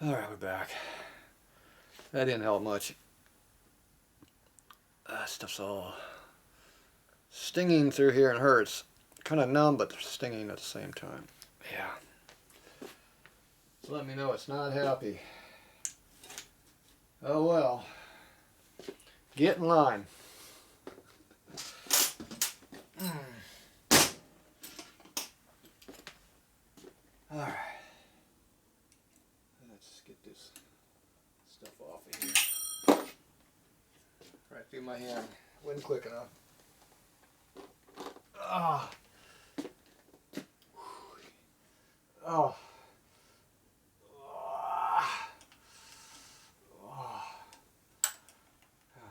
Alright, we're back. That didn't help much. That stuff's all stinging through here and hurts. Kind of numb, but stinging at the same time. Yeah. So let me know it's not happy. Oh well. Get in line. Alright. Let's get this stuff off of here. Right through my hand. Wasn't quick enough. Ah. Oh.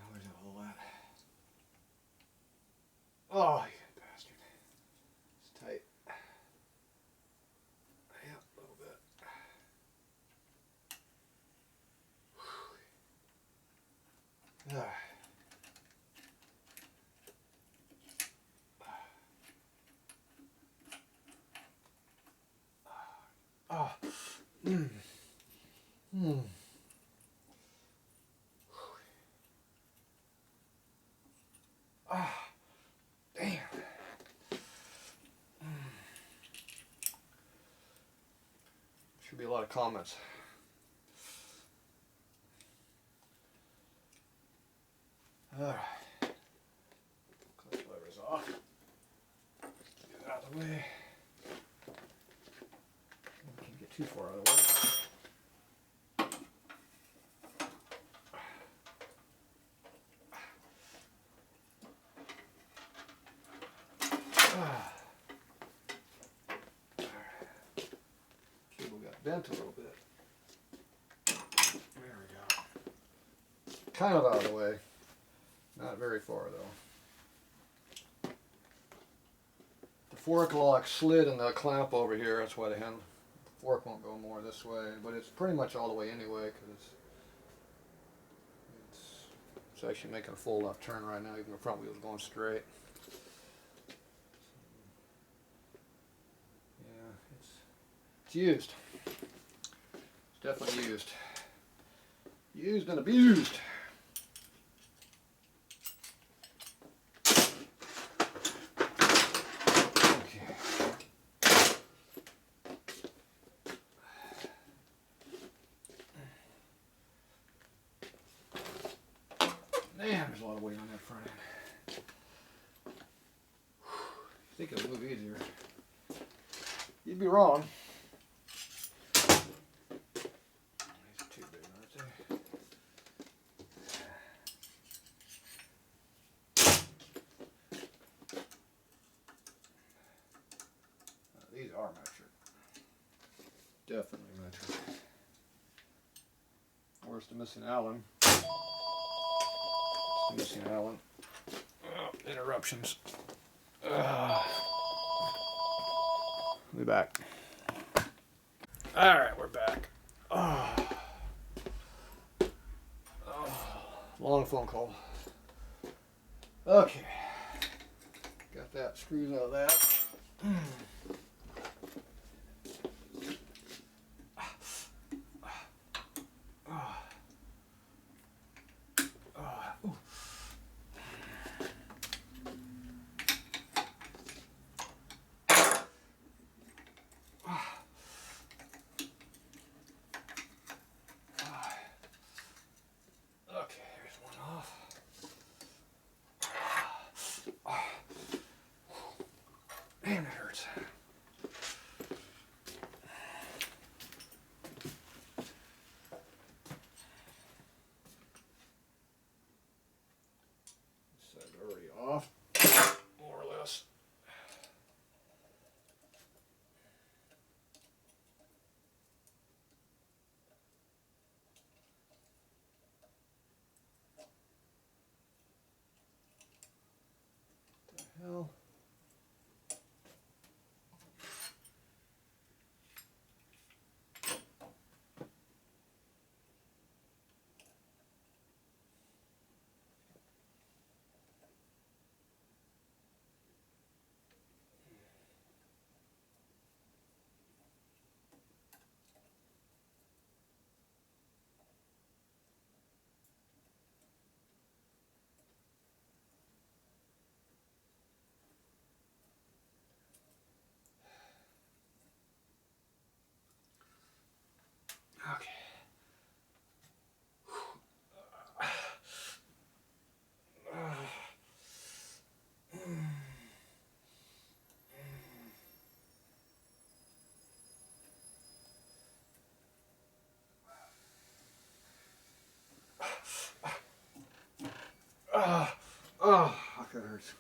Where's that hole at? Oh, you bastard. It's tight. Yeah, a little bit. Oh. Ah, damn. Should be a lot of comments. Alright. Clutch lever's off. Get it out of the way. Can't get too far out of the way. Cable got bent a little bit. There we go. Kind of out of the way. Not very far though. The fork lock slid in the clamp over here. That's why the fork won't go more this way. But it's pretty much all the way anyway because it's actually making a full left turn right now. Even the front wheel's going straight. It's used. It's definitely used. Used and abused. Okay. Man, there's a lot of weight on that front end. I think it'll move easier. You'd be wrong. These are metric. Definitely metric. Where's the missing Allen? It's the missing Allen. Oh, interruptions. We'll be back. Alright, we're back. Long phone call. Okay. Got that screws out of that. Damn, it hurts. This side's already off, more or less. What the hell? that hurts.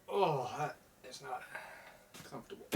Oh, that is not comfortable.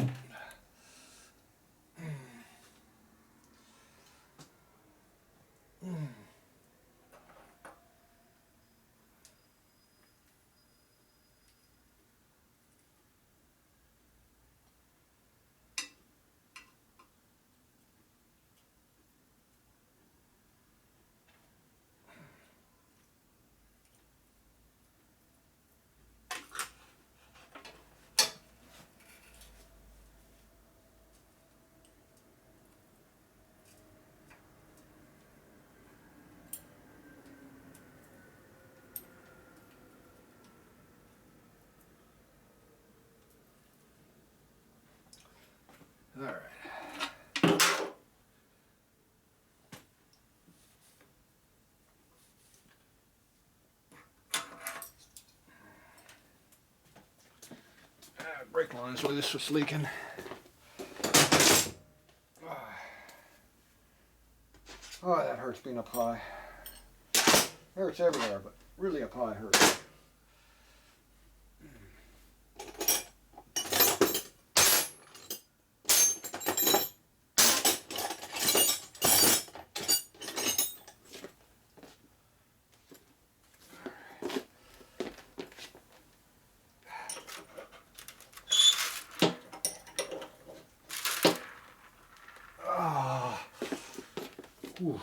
All right. Brake lines where this was leaking. Oh, that hurts being up high. Hurts everywhere, but really up high hurts. Whew.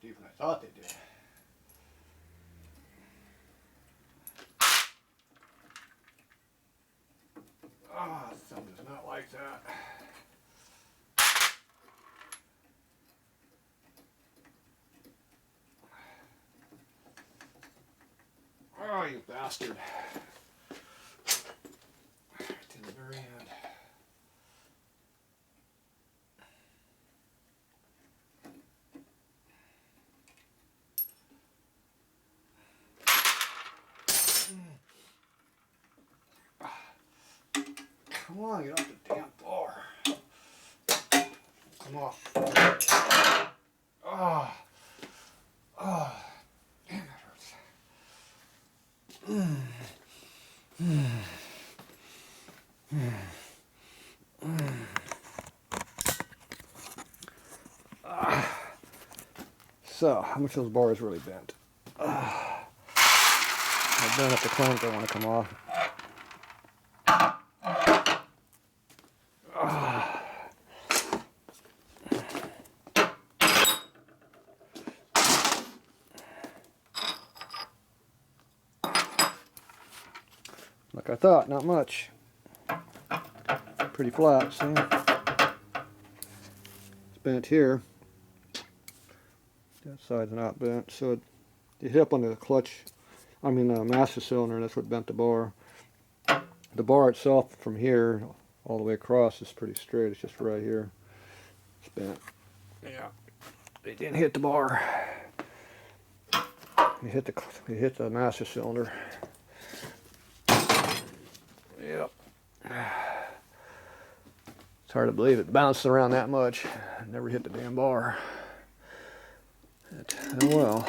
Deeper than I thought they did. Ah, some does not like that. Oh, you bastard. To the very end. Come on, get off the damn bar. Come off. Ah. Ah. Damn, that hurts. So, how much of those bars really bent? I bent up the clamp, don't want to come off. Like I thought, not much. Pretty flat, see? It's bent here. That side's not bent, so it hit up on the clutch, master cylinder, and that's what bent the bar. The bar itself from here all the way across is pretty straight. It's just right here. It's bent. Yeah. It didn't hit the bar. It hit the master cylinder. Yep. It's hard to believe it bounced around that much. Never hit the damn bar. But, oh well.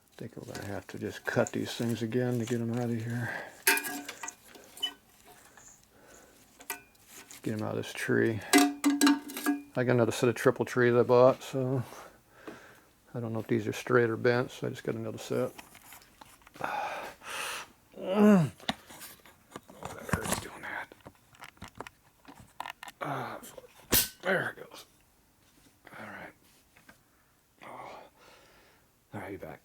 I think we're going to have to just cut these things again to get them out of here. Get them out of this tree. I got another set of triple trees I bought, so I don't know if these are straight or bent, so I just got another set. Oh, that hurts doing that. There it goes. All right. Oh. All right, you back.